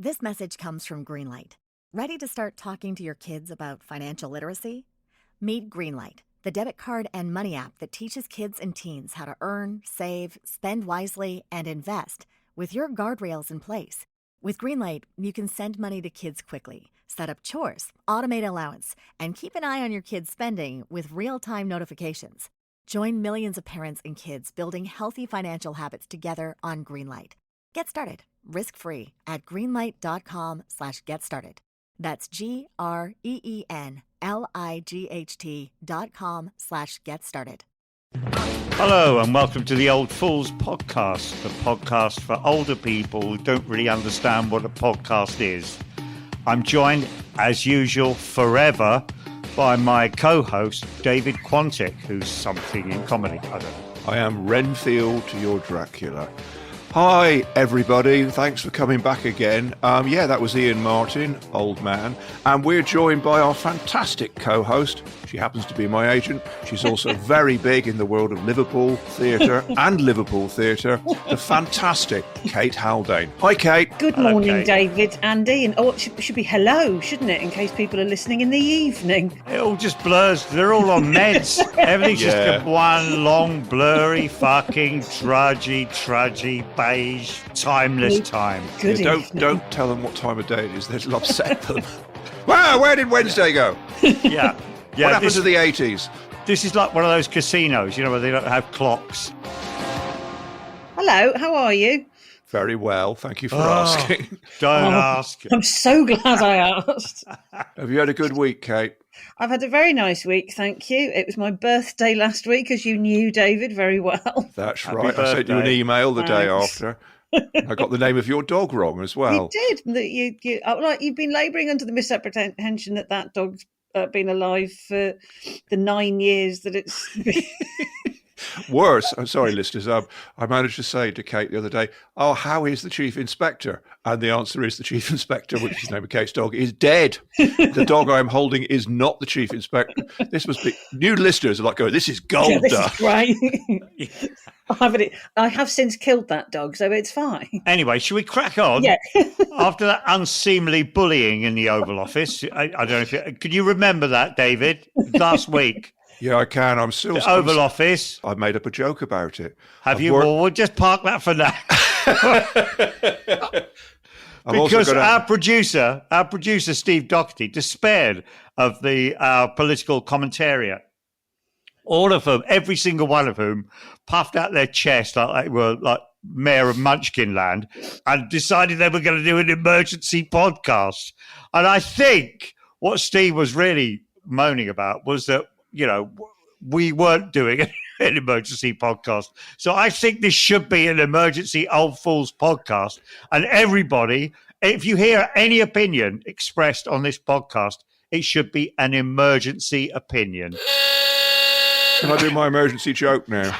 This message comes from Greenlight. Ready to start talking to your kids about financial literacy? Meet Greenlight, the debit card and money app that teaches kids and teens how to earn, save, spend wisely, and invest with your guardrails in place. With Greenlight, you can send money to kids quickly, set up chores, automate allowance, and keep an eye on your kids' spending with real-time notifications. Join millions of parents and kids building healthy financial habits together on Greenlight. Get started, risk-free, at greenlight.com/get started. That's GREENLIGHT.com/get started. Hello and welcome to the Old Fools Podcast, the podcast for older people who don't really understand what a podcast is. I'm joined, as usual, forever, by my co-host, David Quantick, who's something in comedy. I don't know. I am Renfield to your Dracula. Hi, everybody. Thanks for coming back again. That was Ian Martin, old man. And we're joined by our fantastic co-host. She happens to be my agent. She's also very big in the world of Liverpool theatre and Liverpool theatre. The fantastic Kate Haldane. Hi, Kate. Good Hello, morning, Kate. David and Ian. Oh, it should be hello, shouldn't it, in case people are listening in the evening? It all just blurs. They're all on meds. Everything's just one long, blurry, fucking, trudgy, beige, timeless time. Good evening. Don't tell them what time of day it is. That'll upset them. Wow, where did Wednesday go? Yeah. What happened to the 80s? This is like one of those casinos, where they don't have clocks. Hello, how are you? Very well, thank you for asking. Don't ask. I'm so glad I asked. Have you had a good week, Kate? I've had a very nice week, thank you. It was my birthday last week, as you knew, David, very well. That's Happy right. I sent you an birthday. email the day Thanks. after. I got the name of your dog wrong as well. You did. You've been labouring under the misapprehension that dog's been alive for the 9 years that it's been. Worse, I'm sorry, listeners. I managed to say to Kate the other day, "Oh, how is the chief inspector?" And the answer is the chief inspector, which is the name of Kate's dog, is dead. The dog I'm holding is not the chief inspector. This must be new listeners are like going, "This is gold." Yeah, this is great. I have since killed that dog, so it's fine. Anyway, should we crack on? Yeah. After that unseemly bullying in the Oval Office, I don't know if could you remember that, David? Last week, Yeah, I can. I'm still. the Oval Office. I made up a joke about it. Have you? Well, we'll just park that for now. Because our producer Steve Doherty despaired of our political commentariat. All of them, every single one of whom, puffed out their chest like they were like mayor of Munchkinland and decided they were going to do an emergency podcast. And I think what Steve was really moaning about was that, we weren't doing an emergency podcast. So I think this should be an emergency Old Fools podcast. And everybody, if you hear any opinion expressed on this podcast, it should be an emergency opinion. Can I do my emergency joke now?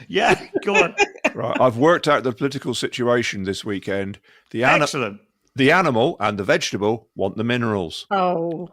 Yeah, go on. Right, I've worked out the political situation this weekend. Excellent. The animal and the vegetable want the minerals. Oh,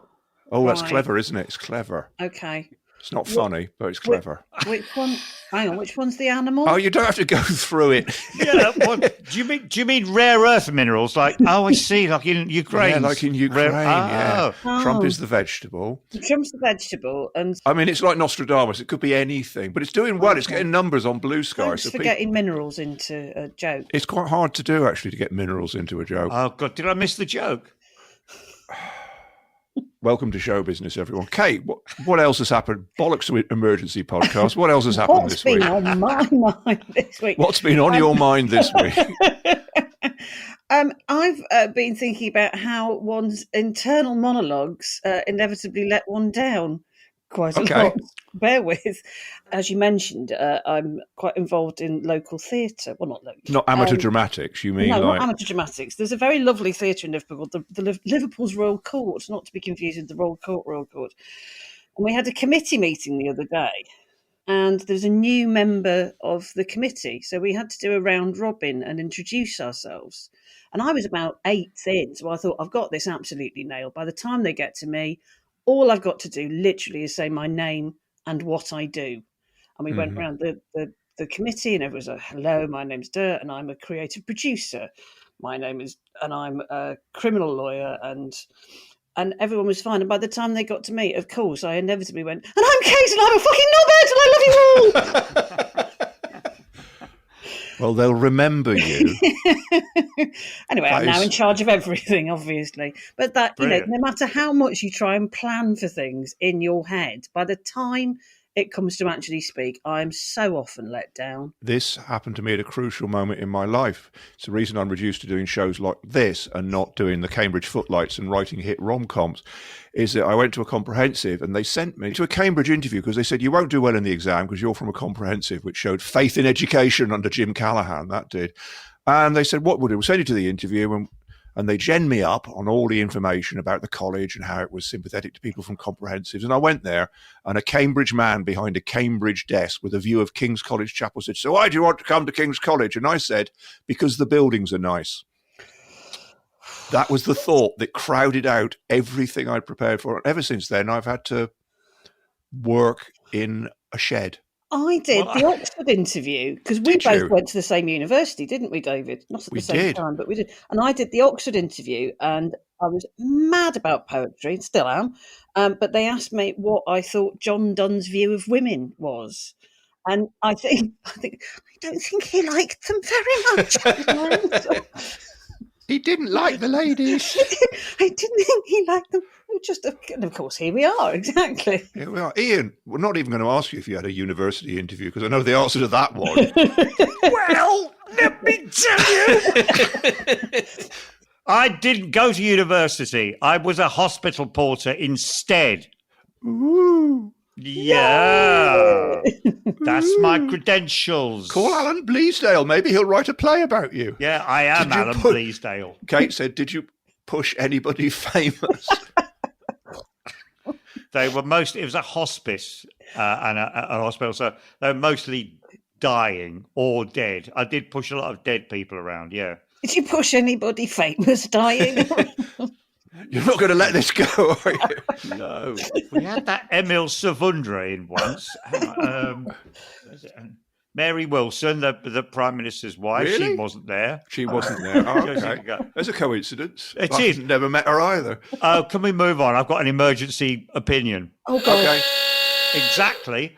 That's right. clever, isn't it? It's clever. Okay. It's not funny, but it's clever. Which one? Hang on. Which one's the animal? Oh, you don't have to go through it. Yeah, what do you mean rare earth minerals? Like, I see, like in Ukraine. Yeah, like in Ukraine, yeah. Oh. Trump is the vegetable. Trump's the vegetable, and I mean, it's like Nostradamus. It could be anything, but it's doing well. It's getting numbers on Blue Sky. thanks for getting minerals into a joke. It's quite hard to do, actually, to get minerals into a joke. Oh God, did I miss the joke? Welcome to show business, everyone. Kate, what else has happened? Bollocks to emergency podcast. What else has happened this week? What's been on my mind this week? What's been on your mind this week? I've been thinking about how one's internal monologues inevitably let one down quite a lot. Bear with. As you mentioned, I'm quite involved in local theatre. Well, not local. Not amateur dramatics, you mean? No, like... not amateur dramatics. There's a very lovely theatre in Liverpool called the Liverpool's Royal Court, not to be confused with the Royal Court. And we had a committee meeting the other day, and there's a new member of the committee. So we had to do a round robin and introduce ourselves. And I was about 8th in, so I thought, I've got this absolutely nailed. By the time they get to me, all I've got to do literally is say my name and what I do. And we went around the committee and everyone was like, hello, my name's Dirt and I'm a creative producer. my name is, and I'm a criminal lawyer, and everyone was fine. And by the time they got to me, of course, I inevitably went, and I'm Kate, and I'm a fucking knobhead, and I love you all. Well, they'll remember you. Anyway, I'm now in charge of everything, obviously. But that, Brilliant. no matter how much you try and plan for things in your head, by the time it comes to actually speak, I'm so often let down. This happened to me at a crucial moment in my life. It's the reason I'm reduced to doing shows like this and not doing the Cambridge Footlights and writing hit rom-coms, is that I went to a comprehensive and they sent me to a Cambridge interview because they said, you won't do well in the exam because you're from a comprehensive, which showed faith in education under Jim Callaghan, that did. And they said, what would it? We'll send you to the interview, and they gen me up on all the information about the college and how it was sympathetic to people from comprehensives. And I went there, and a Cambridge man behind a Cambridge desk with a view of King's College Chapel said, so why do you want to come to King's College? And I said, because the buildings are nice. That was the thought that crowded out everything I'd prepared for. And ever since then, I've had to work in a shed. I did the Oxford interview because we both went to the same university, didn't we, David? Not at the same time, but we did. And I did the Oxford interview, and I was mad about poetry, and still am. But they asked me what I thought John Donne's view of women was, and I don't think he liked them very much. He didn't like the ladies. I didn't think he liked them. And of course, here we are, exactly. Here we are. Ian, we're not even going to ask you if you had a university interview because I know the answer to that one. Well, let me tell you. I didn't go to university. I was a hospital porter instead. Ooh. Yeah. That's my credentials. Call Alan Bleasdale. Maybe he'll write a play about you. Yeah, I am Alan Bleasdale. Kate said, did you push anybody famous? It was a hospice and a hospital, so they were mostly dying or dead. I did push a lot of dead people around, yeah. Did you push anybody famous dying? You're not going to let this go, are you? No. We had that Emil Savundra in once. Mary Wilson, the Prime Minister's wife, Really? She wasn't there. She wasn't there. Oh, okay. There's a coincidence. It I've is. Never met her either. Oh, can we move on? I've got an emergency opinion. Oh, God. Okay. Exactly.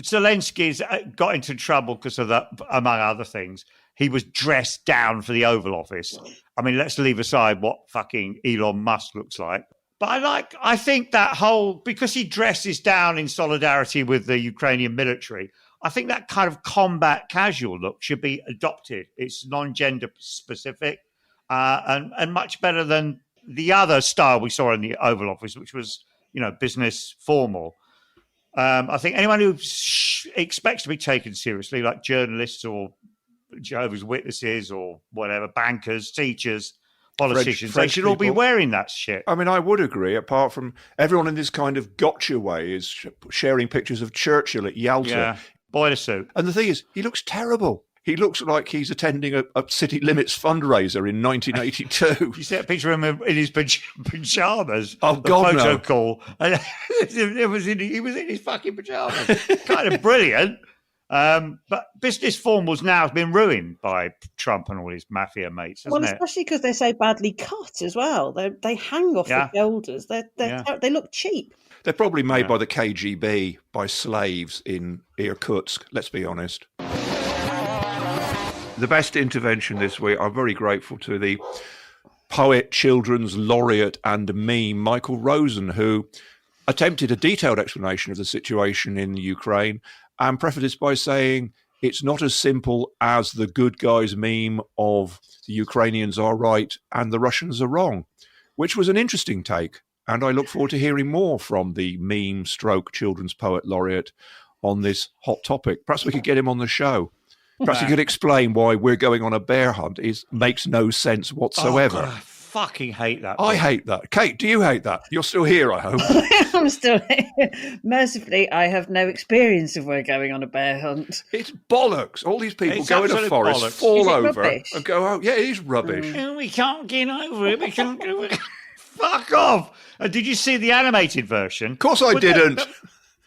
Zelensky's got into trouble because of that, among other things. He was dressed down for the Oval Office. I mean, let's leave aside what fucking Elon Musk looks like. But I think that because he dresses down in solidarity with the Ukrainian military, I think that kind of combat casual look should be adopted. It's non-gender specific and much better than the other style we saw in the Oval Office, which was, business formal. I think anyone who expects to be taken seriously, like journalists or Jehovah's Witnesses or whatever, bankers, teachers, politicians, they should all be wearing that shit. I mean, I would agree, apart from everyone in this kind of gotcha way is sharing pictures of Churchill at Yalta. Yeah, boiler suit. And the thing is, he looks terrible. He looks like he's attending a City Limits fundraiser in 1982. You see a picture of him in his pajamas. Oh, God, photo no. call. And he was in his fucking pajamas. Kind of brilliant. But business formal's now been ruined by Trump and all his mafia mates, hasn't it? Especially because they're so badly cut as well. They hang off the shoulders. They look cheap. They're probably made by the KGB, by slaves in Irkutsk, let's be honest. The best intervention this week, I'm very grateful to the poet, children's laureate and meme, Michael Rosen, who attempted a detailed explanation of the situation in Ukraine and prefaced this by saying it's not as simple as the good guys meme of the Ukrainians are right and the Russians are wrong, which was an interesting take. And I look forward to hearing more from the meme stroke children's poet laureate on this hot topic. Perhaps we could get him on the show. Perhaps he could explain why we're going on a bear hunt makes no sense whatsoever. Oh, God, I fucking hate that. I hate that. Kate, do you hate that? You're still here, I hope. I'm still here. Mercifully, I have no experience of we're going on a bear hunt. It's bollocks. All these people It's go in a forest, bollocks. fall over, rubbish? and go, oh, yeah, it is rubbish. Oh, we can't get over it. We can't do it. Fuck off. Did you see the animated version? Of course I didn't.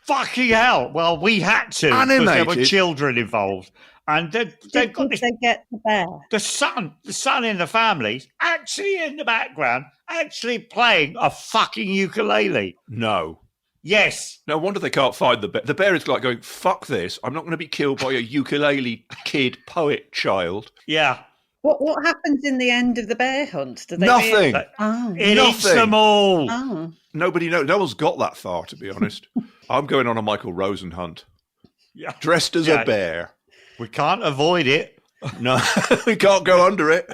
Fucking hell. Well, we had to. Animated? Because there were children involved. And they've got this. They get the bear. The son in the family, actually in the background, actually playing a fucking ukulele. No. Yes. No wonder they can't find the bear. The bear is like going, fuck this. I'm not going to be killed by a ukulele kid, poet child. Yeah. What happens in the end of the bear hunt? Do they Nothing. It eats them all. Oh. Nobody knows. No one's got that far, to be honest. I'm going on a Michael Rosen hunt. Yeah. Dressed as a bear. We can't avoid it. No, we can't go under it.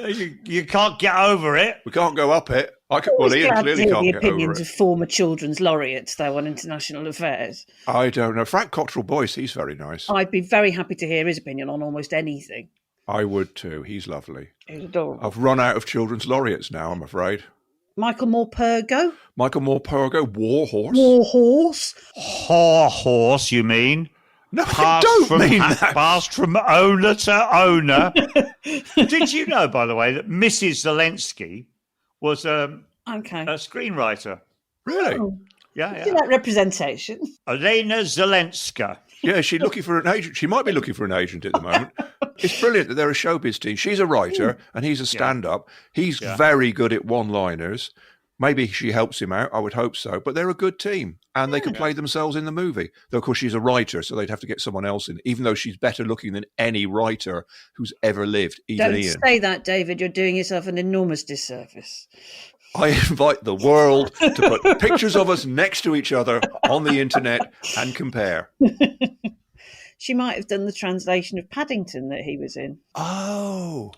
You can't get over it. We can't go up it. Well, Ian clearly can't get over it. The opinions of former children's laureates, though, on international affairs. I don't know. Frank Cottrell Boyce, he's very nice. I'd be very happy to hear his opinion on almost anything. I would too. He's lovely. He's adorable. I've run out of children's laureates now, I'm afraid. Michael Morpurgo? Michael Morpurgo, Warhorse. Warhorse? Horse, you mean? No, I don't mean that. Passed from owner to owner. Did you know, by the way, that Mrs. Zelensky was a screenwriter? Really? Oh. Yeah. That representation. Elena Zelenska. Yeah, she's looking for an agent. She might be looking for an agent at the moment. It's brilliant that they're a showbiz team. She's a writer and he's a stand-up. He's very good at one-liners. Maybe she helps him out. I would hope so. But they're a good team and they can play themselves in the movie. Though, of course, she's a writer, so they'd have to get someone else in, even though she's better looking than any writer who's ever lived, even Don't Ian. say that, David. You're doing yourself an enormous disservice. I invite the world to put pictures of us next to each other on the internet and compare. She might have done the translation of Paddington that he was in. Oh,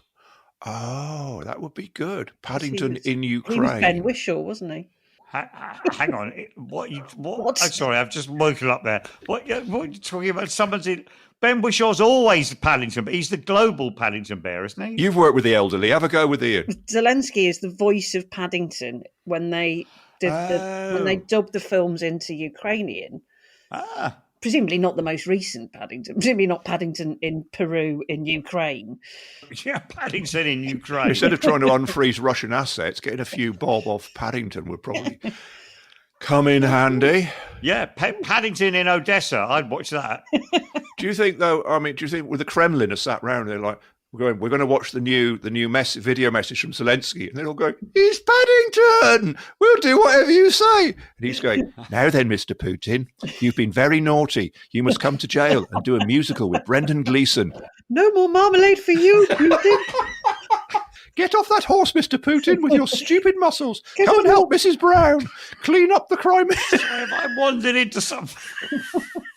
that would be good. Paddington in Ukraine. He was Ben Whishaw, wasn't he? Hang on. What? I'm sorry, I've just woken up there. What are you talking about? Someone's in. Ben Wishaw's always Paddington, but he's the global Paddington Bear, isn't he? You've worked with the elderly. Have a go with Ian. Zelensky is the voice of Paddington when they did when they dubbed the films into Ukrainian. Presumably not the most recent Paddington. Presumably not Paddington in Peru, in Ukraine. Yeah, Paddington in Ukraine. Instead of trying to unfreeze Russian assets, getting a few bob off Paddington would probably come in handy. Yeah, Paddington in Odessa. I'd watch that. Do you think, though? I mean, do you think with the Kremlin are sat round, they're like, we're going to watch the new video message from Zelensky, and they're all going, "He's Paddington. We'll do whatever you say." And he's going, "Now then, Mr. Putin, you've been very naughty. You must come to jail and do a musical with Brendan Gleeson." No more marmalade for you, Putin. Get off that horse, Mr. Putin, with your stupid muscles. Come and help Mrs. Brown. Clean up the crime. Have I wandered into some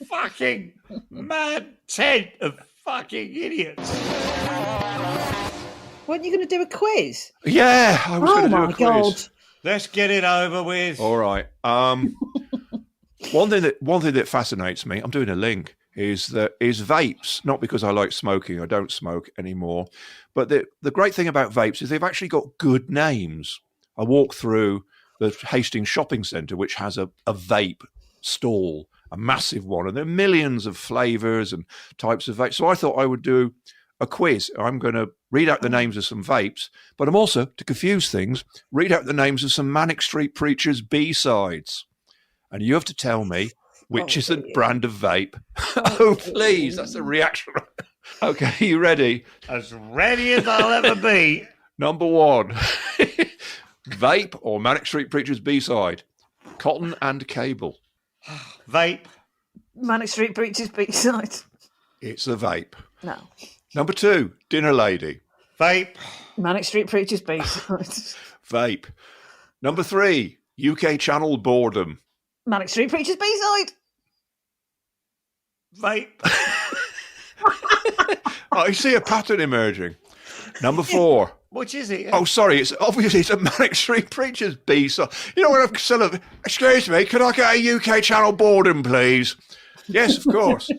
fucking mad tent of fucking idiots? Weren't you going to do a quiz? Yeah, I was going to do a quiz. God. Let's get it over with. All right. One thing that fascinates me, I'm doing a link, is vapes. Not because I like smoking, I don't smoke anymore. But the great thing about vapes is they've actually got good names. I walked through the Hastings Shopping Centre, which has a vape stall, a massive one, and there are millions of flavours and types of vapes. So I thought I would do a quiz. I'm going to read out the names of some vapes, but I'm also, to confuse things, read out the names of some Manic Street Preachers B-sides. And you have to tell me which is the brand of vape. Oh, please, that's a reaction. Okay, you ready? As ready as I'll ever be. Number one, vape or Manic Street Preachers B-side? Cotton and cable. Vape. Manic Street Preachers B-side. It's a vape. No. Number two, dinner lady. Vape. Manic Street Preachers B-side. Vape. Number three, UK channel boredom. Manic Street Preachers B-side. Vape. I see a pattern emerging. Number four. Which is it? Oh, sorry. It's a Manic Street Preachers B-side. You know what I'm selling? Excuse me, could I get a UK channel boredom, please? Yes, of course.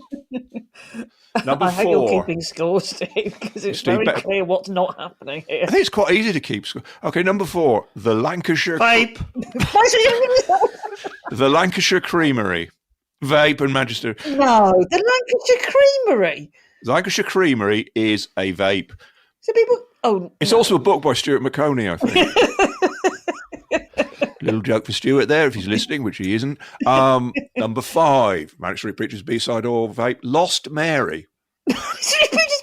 Number I four. hope you're keeping score, Steve, because it's very clear what's not happening here. I think it's quite easy to keep score. Okay, number four. The Lancashire. Vape. The Lancashire Creamery. Vape and Manchester. No, the Lancashire Creamery. The Lancashire Creamery is a vape. So people. Oh, it's also a book by Stuart Maconie, I think. Little joke for Stuart there, if he's listening, which he isn't. Number five, Manic Street Preachers B-side or vape. Lost Mary. Street Preachers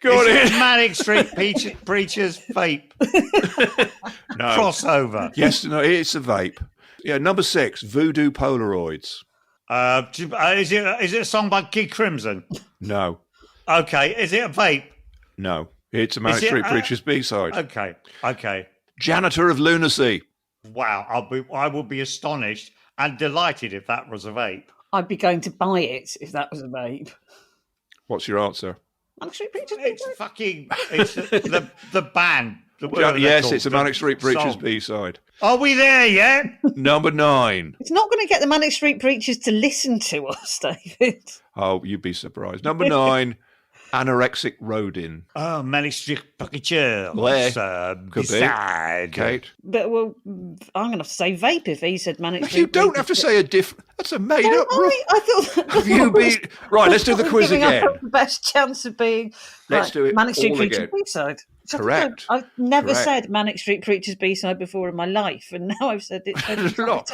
Go Is on it Manic Street Preachers Vape No. crossover? Yes, no, it's a vape. Yeah, number 6, Voodoo Polaroids. Is it a song by Kid Crimson? No, Okay. Is it a vape? no. It's a Manic Is it, Street Preachers B-side. Okay. Janitor of Lunacy. Wow. I would be astonished and delighted if that was a vape. I'd be going to buy it if that was a vape. What's your answer? Manic Street Preachers. It's the band. Yes, it's a Manic Street Preachers song. B-side. Are we there yet? Number 9. It's not going to get the Manic Street Preachers to listen to us, David. Oh, you'd be surprised. Number 9, Anorexic Rodin. Oh, Manic Street Preachers. Where? Could be. Beside. Kate? But well, I'm going to have to say vape if he said Manic Street. You don't have to say a different... That's a made-up rule. I thought Have you been... Right, let's do the quiz giving again. up the best chance of being. Let's do it Manic Street all Preachers again. B-side. Correct. I've never Correct. said Manic Street Preachers B-side before in my life, and now I've said it. Look.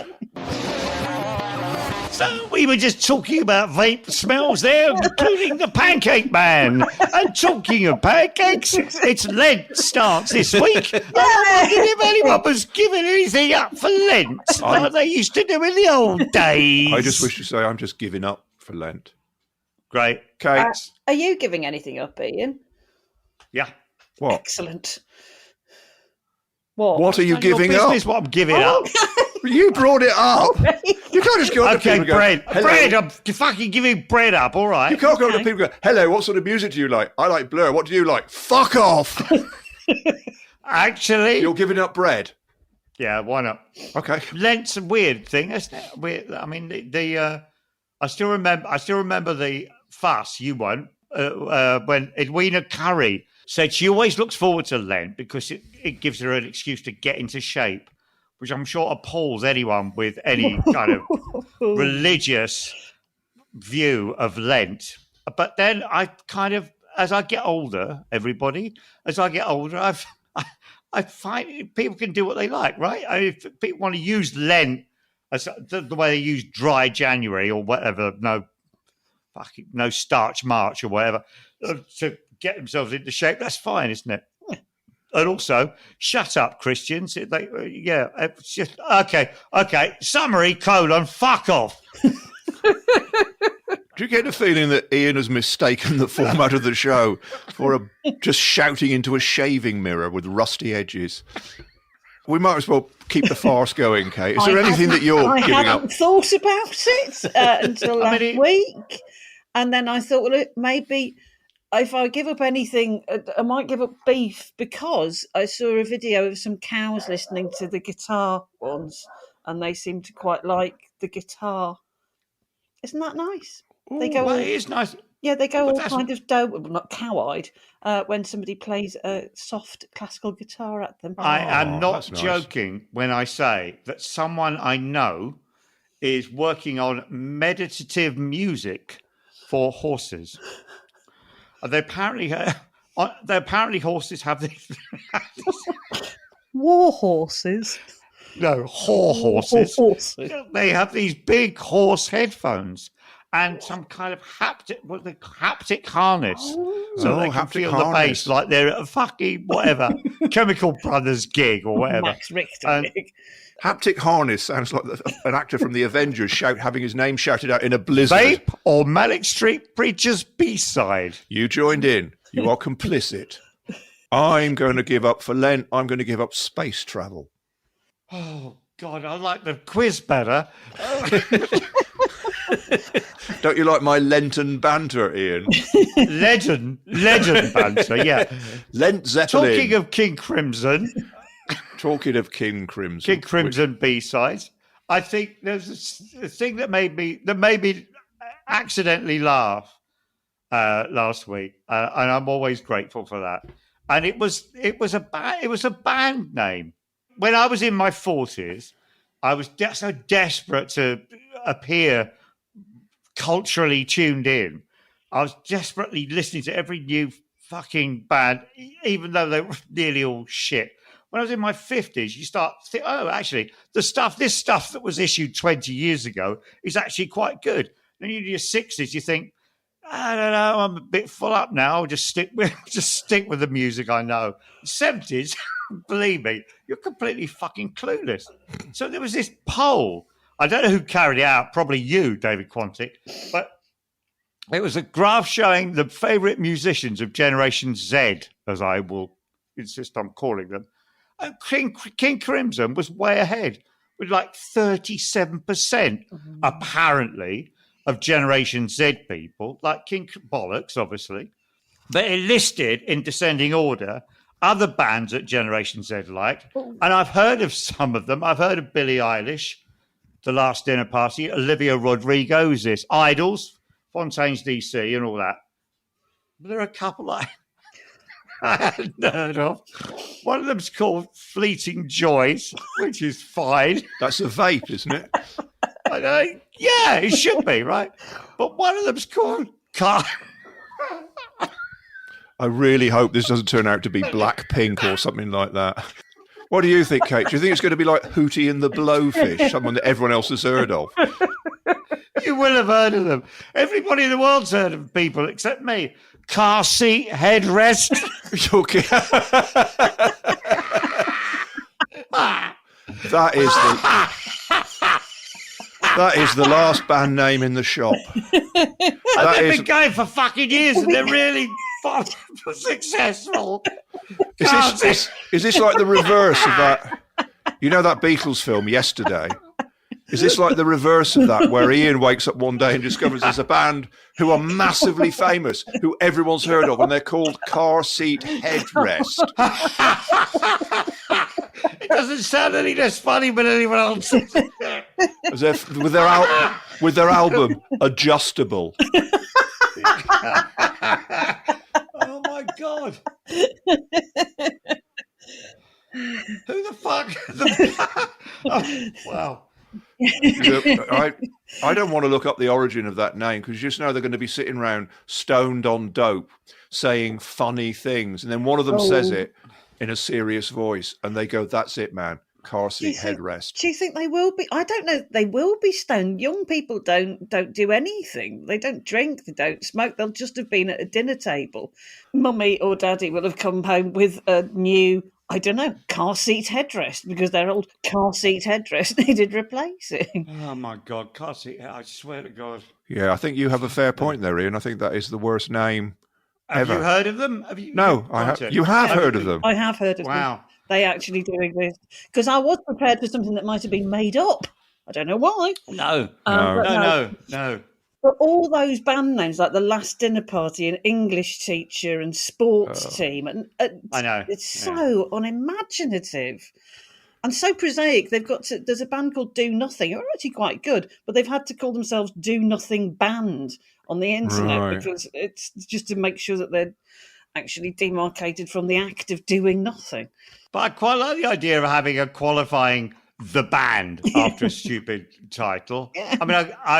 So we were just talking about vape smells there, including the Pancake Man. And talking of pancakes, it's Lent starts this week. I wondered if anyone was giving anything up for Lent, like they used to do in the old days. I just wish to say I'm just giving up for Lent. Great. Kate? Are you giving anything up, Ian? Yeah. What? Excellent. What? What are you None of your giving up? business what I'm giving up. You brought it up. You can't just go up to people Okay, and go, bread. "Hello." Bread. I'm fucking giving bread up, all right? You can't go up to people and go, hello, what sort of music do you like? I like Blur. What do you like? Fuck off. Actually, You're giving up bread. yeah, why not? Okay. Lent's a weird thing, isn't it? Weird. I mean, I still remember the fuss. You won't when Edwina Curry said she always looks forward to Lent because it gives her an excuse to get into shape, which I'm sure appalls anyone with any kind of religious view of Lent. But then I kind of, as I get older, I find people can do what they like, right? I mean, if people want to use Lent as the way they use dry January or whatever, no starch March or whatever, to get themselves into shape, that's fine, isn't it? And also, shut up, Christians. It's just okay. Summary, fuck off. Do you get the feeling that Ian has mistaken the format of the show for just shouting into a shaving mirror with rusty edges? We might as well keep the farce going, Kate. Is there anything that you're giving I up? hadn't thought about it until last week. And then I thought, well, maybe if I give up anything, I might give up beef, because I saw a video of some cows listening to the guitar once, and they seem to quite like the guitar. Isn't that nice? They go. Well, it is nice. Yeah, they go all kind of not cow-eyed when somebody plays a soft classical guitar at them. I am not that's nice. joking when I say that someone I know is working on meditative music for horses. They apparently horses have these. War horses. No, horses. Horses. They have these big horse headphones and some kind of haptic harness. So they can haptic feel harness. the bass like they're at a fucking whatever Chemical Brothers gig or whatever. Max Richter gig. Haptic harness sounds like an actor from the Avengers having his name shouted out in a blizzard. Vape or Manic Street Preachers B-side? You joined in. You are complicit. I'm going to give up for Lent. I'm going to give up space travel. Oh, God, I like the quiz better. Don't you like my Lenten banter, Ian? Legend banter, yeah. Lent Zeppelin. Talking of King Crimson, King Crimson. King Crimson B-sides, I think there's a thing that made me accidentally laugh last week, and I'm always grateful for that. And it was a band name. When I was in my 40s, I was so desperate to appear culturally tuned in. I was desperately listening to every new fucking band, even though they were nearly all shit. When I was in my 50s, you start to think, oh, actually, this stuff that was issued 20 years ago is actually quite good. Then in your 60s, you think, I don't know. I'm a bit full up now. I'll just stick with the music I know. 70s, believe me, you're completely fucking clueless. So there was this poll. I don't know who carried it out. Probably you, David Quantick. But it was a graph showing the favourite musicians of Generation Z, as I will insist on calling them. And King Crimson was way ahead with like 37%, apparently, of Generation Z people, like King Bollocks, obviously. But it listed in descending order other bands that Generation Z liked. And I've heard of some of them. I've heard of Billie Eilish, The Last Dinner Party, Olivia Rodrigo, who's this, Idols, Fontaine's DC, and all that. But there are a couple I hadn't heard of. One of them's called Fleeting Joys, which is fine. That's a vape, isn't it? Yeah, it should be, right? But one of them's called Car. I really hope this doesn't turn out to be Blackpink or something like that. What do you think, Kate? Do you think it's going to be like Hootie and the Blowfish, someone that everyone else has heard of? You will have heard of them. Everybody in the world's heard of people except me. Car seat headrest. Okay. That is the last band name in the shop. They've been going for fucking years and they're really successful. Is this like the reverse of that? You know that Beatles film, Yesterday? Is this like the reverse of that, where Ian wakes up one day and discovers there's a band who are massively famous, who everyone's heard of, and they're called Car Seat Headrest? It doesn't sound any less funny than anyone else. As if with their album Adjustable. Oh my God. Who the fuck? Oh, wow. I don't want to look up the origin of that name, because you just know they're going to be sitting around stoned on dope saying funny things, and then one of them says it in a serious voice and they go, "That's it, man. Car seat headrest." Do you think they will be? I don't know. They will be stoned. Young people don't do anything. They don't drink. They don't smoke. They'll just have been at a dinner table. Mummy or daddy will have come home with a new, I don't know, car seat headrest, because their old car seat headrest needed replacing. Oh my God, car seat! I swear to God. Yeah, I think you have a fair point there, Ian. I think that is the worst name ever. Have you heard of them? Have you? No, you have heard of them. I have heard of them. Wow. They actually do exist. Because I was prepared for something that might have been made up. I don't know why. No. But all those band names, like The Last Dinner Party and English Teacher and Sports Team, and I know. It's so unimaginative and so prosaic. There's a band called Do Nothing, who are actually quite good, but they've had to call themselves Do Nothing Band on the internet, because it's just to make sure that they're actually demarcated from the act of doing nothing. But I quite like the idea of having a qualifying The Band after a stupid title. Yeah. I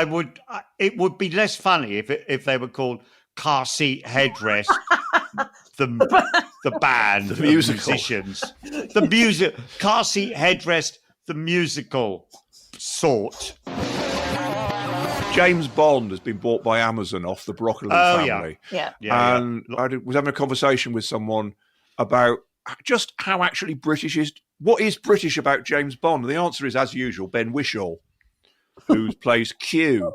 mean, it would be less funny if they were called Car Seat Headrest, the band, the musicians, the music, Car Seat Headrest, the musical sort. James Bond has been bought by Amazon off the Broccoli family. Yeah. And I was having a conversation with someone about just how actually what is British about James Bond? And the answer is, as usual, Ben Whishaw, who plays Q.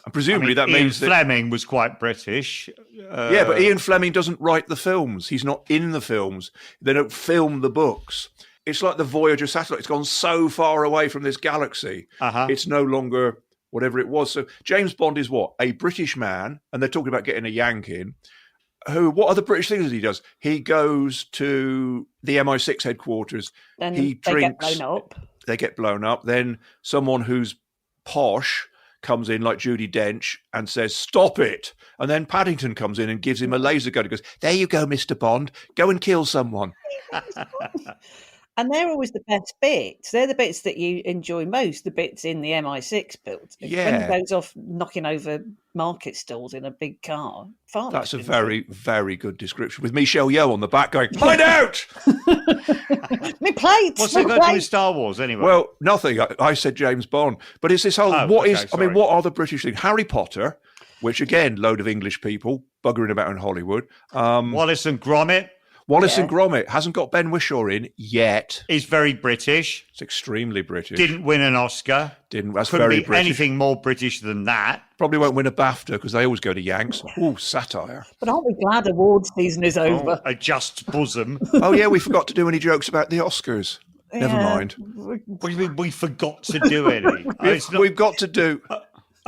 And presumably that means that Fleming was quite British. Yeah, but Ian Fleming doesn't write the films. He's not in the films. They don't film the books. It's like the Voyager satellite. It's gone so far away from this galaxy. It's no longer whatever it was. So James Bond is what? A British man, and they're talking about getting a Yank in. What other British things he does? He goes to the MI6 headquarters. Then he drinks. Get blown up. They get blown up. Then someone who's posh comes in, like Judi Dench, and says, "Stop it!" And then Paddington comes in and gives him a laser gun. He goes, "There you go, Mr. Bond. Go and kill someone." And they're always the best bits. They're the bits that you enjoy most, the bits in the MI6 build. Yeah. When he goes off knocking over market stalls in a big car. That's a very, very good description. With Michelle Yeoh on the back going, "Hide out!" Me plates! What's it got to do with Star Wars anyway? Well, nothing. I said James Bond. But it's this whole, what are the British things? Harry Potter which again, load of English people buggering about in Hollywood. Wallace and Gromit. Wallace and Gromit hasn't got Ben Whishaw in yet. He's very British. It's extremely British. Didn't win an Oscar. That's Couldn't very be British. anything more British than that. Probably won't win a BAFTA because they always go to Yanks. Ooh, satire. But aren't we glad awards season is over? A just bosom. Oh, yeah, we forgot to do any jokes about the Oscars. Never mind. What do you mean we forgot to do any? We've got to do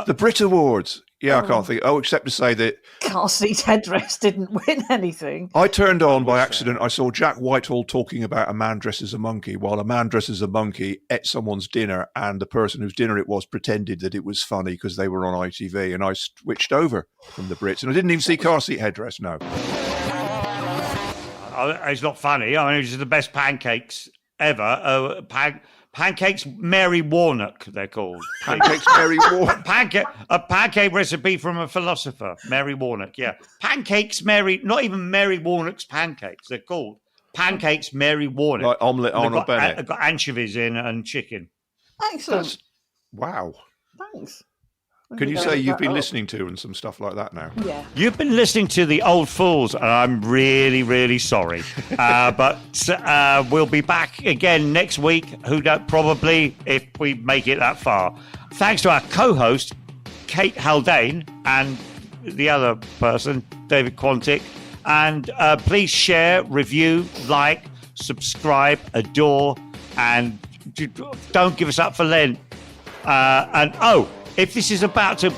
the Brit Awards. Yeah, I can't think. Oh, except to say that Car seat headdress didn't win anything. I turned on by accident. I saw Jack Whitehall talking about a man dressed as a monkey, while a man dressed as a monkey ate someone's dinner, and the person whose dinner it was pretended that it was funny because they were on ITV, and I switched over from the Brits, and I didn't even see car seat headdress. No, it's not funny. I mean, it's the best pancakes ever. Pancakes Mary Warnock, they're called. Pancakes Mary Warnock. A pancake recipe from a philosopher, Mary Warnock, yeah. Pancakes Mary, not even Mary Warnock's pancakes, they're called Pancakes Mary Warnock. Like omelette Arnold Bennett. I've got anchovies in and chicken. Excellent. Wow. Thanks. Can you say you've been listening to and some stuff like that now? Yeah. You've been listening to The Old Fools, and I'm really, really sorry. But we'll be back again next week, probably if we make it that far. Thanks to our co-host, Kate Haldane, and the other person, David Quantick. And please share, review, like, subscribe, adore, and don't give us up for Lent. If this is about to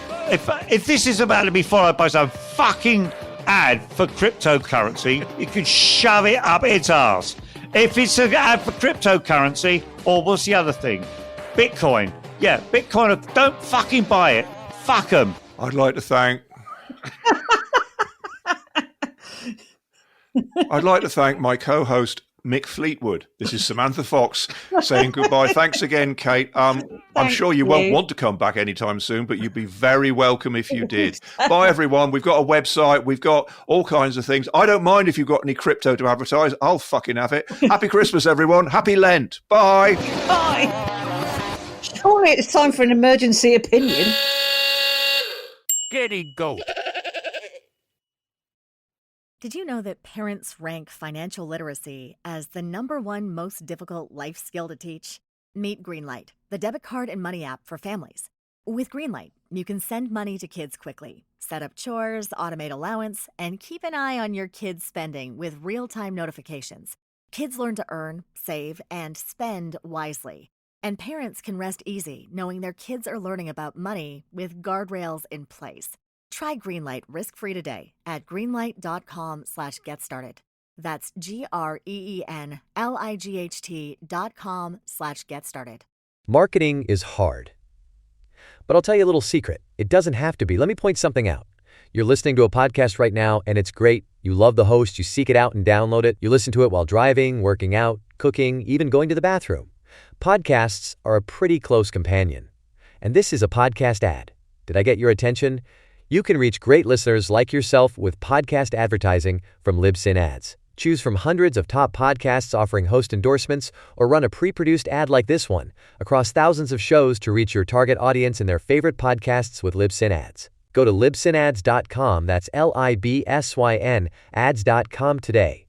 be followed by some fucking ad for cryptocurrency, you can shove it up its arse. If it's an ad for cryptocurrency, or what's the other thing? Bitcoin. Yeah, Bitcoin. Don't fucking buy it. Fuck them. I'd like to thank my co-host Mick Fleetwood. This is Samantha Fox saying goodbye. Thanks again, Kate. I'm sure you won't want to come back anytime soon, but you'd be very welcome if you did. Bye, everyone. We've got a website. We've got all kinds of things. I don't mind if you've got any crypto to advertise. I'll fucking have it. Happy Christmas, everyone. Happy Lent. Bye. Bye. Surely it's time for an emergency opinion. Giddy go. Did you know that parents rank financial literacy as the #1 most difficult life skill to teach? Meet Greenlight, the debit card and money app for families. With Greenlight, you can send money to kids quickly, set up chores, automate allowance, and keep an eye on your kids' spending with real-time notifications. Kids learn to earn, save, and spend wisely. And parents can rest easy knowing their kids are learning about money with guardrails in place. Try Greenlight risk-free today at greenlight.com/getstarted. That's GREENLIGHT.com/getstarted. Marketing is hard. But I'll tell you a little secret. It doesn't have to be. Let me point something out. You're listening to a podcast right now, and it's great. You love the host. You seek it out and download it. You listen to it while driving, working out, cooking, even going to the bathroom. Podcasts are a pretty close companion. And this is a podcast ad. Did I get your attention? You can reach great listeners like yourself with podcast advertising from Libsyn Ads. Choose from hundreds of top podcasts offering host endorsements, or run a pre-produced ad like this one across thousands of shows to reach your target audience and their favorite podcasts with Libsyn Ads. Go to libsynads.com, that's LIBSYN, ads.com today.